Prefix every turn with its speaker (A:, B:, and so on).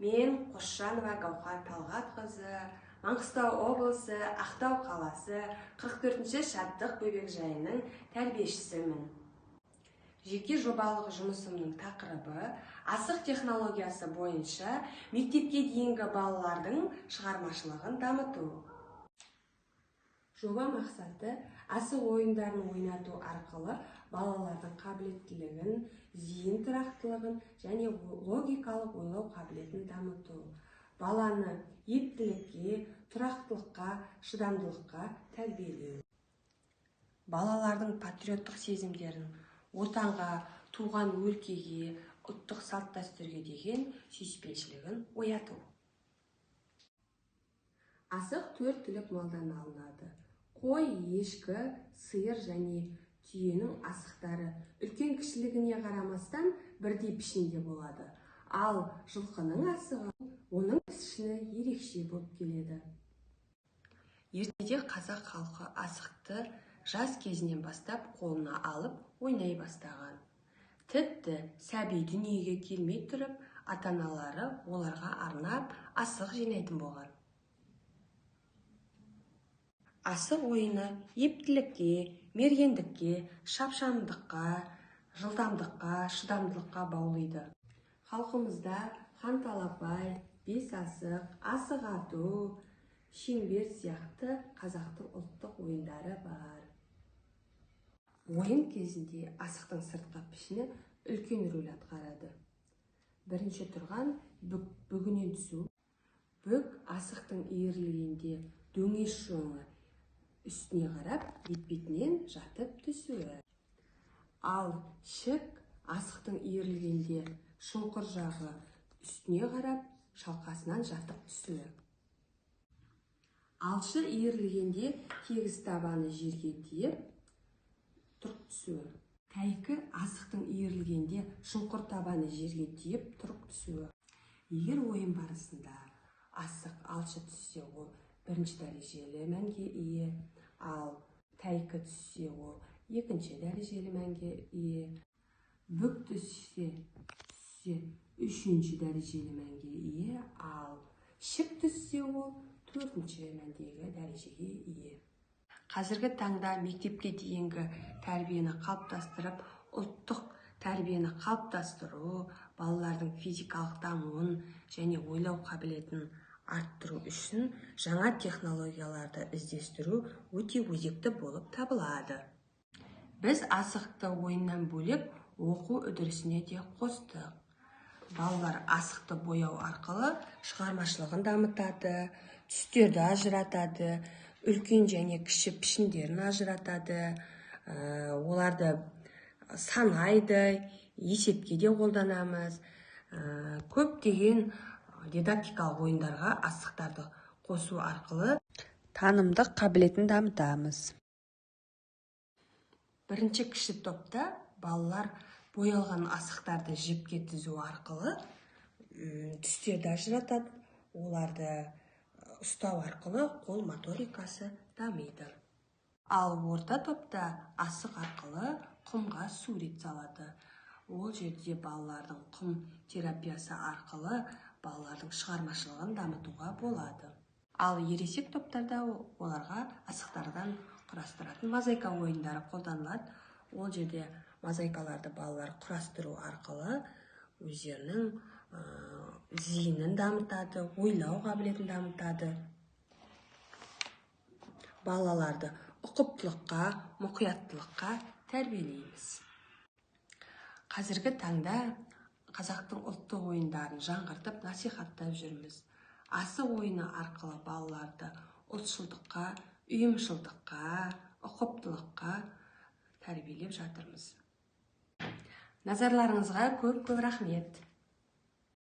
A: Мен Қосжанова Гаухар Талғатқызы, Маңғыстау облысы, Ақтау қаласы 44-ші шаттық бөбекжайының тәрбиешісімін. Жеке жобалық жұмысымның тақырыбы асық технологиясы бойынша мектепке дейінгі балалардың шығармашылығын дамыту. Жоба мақсаты асық ойындарын ойнату арқылы балалардың қабілеттілігін, зейін тұрақтылығын және логикалық ойлау қабілетін дамыту. Баланы ептілікке, тұрақтылыққа, шыдамдылыққа тәрбиелеу. Балалардың патриоттық сезімдерін, отанға, туған өлкеге, ұлттық салт-дәстүрге деген сүйіспеншілігін ояту. Асық 4 түлік малдан алынады. Қой, ешкі, сиыр және түйенің асықтары үлкен кішілігіне қарамастан бірдей пішінде болады. Ал жылқының асығы оның пішіні ерекше болып келеді. Ертеде қазақ халқы асықты жас кезінен бастап қолына алып ойнай бастаған. Тіпті сәби дүниеге келмей тұрып, ата-аналары оларға арнап асық жинайтын болған. Асық ойыны ептілікке, мергендікке, шапшаңдыққа, жылдамдыққа, шыдамдылыққа баулиды. Халқымызда хан талапай, бес асық, асық ату, шеңбер сияқты қазақтың ұлттық ойындары бар. Ойын кезінде асықтың сыртқы пішіні үлкен рөл атқарады. Бірінші тұрған бүгінен түсу. Бүк асықтың иірілгенде дөңес жоңы үстіне қарап, бет-бетінен жатып түсуі. Ал шік асықтың иірілгенде шұңқыр жағы үстіне қарап, шалқасынан жатып түсуі. Алшы иірілгенде тегіс табаны жерге тиіп, тұрып түсуі. Тәйкі асықтың иірілгенде шұңқыр табаны жерге тиіп, тұрып түсуі. Егер ойын барысында асық алшы түссе, ол бірінші дәрежелі мәнге ие, ал тәйкі түссе, ол екінші дәрежелі мәнге ие. Бүк түссе, үшінші дәрежелі мәнге ие, ал шік түссе, ол төртінші мәндегі дәрежеге ие. Қазіргі таңда мектепке дейінгі тәрбиені қалыптастырып, ұлттық тәрбиені қалыптастыру, балалардың физикалық дамуын және ойлау қабілетін арттыру үшін жаңа технологияларды іздестіру өте өзекті болып табылады. Біз асықты ойыннан бөлек оқу үдерісіне де қостық. Балалар асықты бояу арқылы шығармашылығын дамытады, түстерді ажыратады, үлкен және кіші пішіндерін ажыратады, оларды санайды, есепке де қолданамыз. Көптеген дидактикалық ойындарға асықтарды қосу арқылы танымдық қабілетін дамытамыз. Бірінші кіші топта балалар боялған асықтарды жіпке тізу арқылы түстерді ажыратады, оларды ұстау арқылы қол моторикасы дамиды. Ал орта топта асық арқылы құмға сурет салады. Ол жерде балалардың құм терапиясы арқылы балалардың шығармашылығын дамытуға болады. Ал ересек топтарда оларға асықтардан құрастыратын мозаика ойындары қолданылады. Ол жерде мозаикаларды балалар құрастыру арқылы өздерінің зейінін дамытады, ойлау қабілетін дамытады. Балаларды ұқыптылыққа, мұқияттылыққа тәрбиелейміз. Қазіргі таңда қазақтың ұлттық ойындарын жаңғыртып, насихаттап жүрміз. Асық ойыны арқылы балаларды ұлтшылдыққа, ұйымшылдыққа, ұқыптылыққа тәрбиелеп жатырмыз. Назарларыңызға көп рахмет.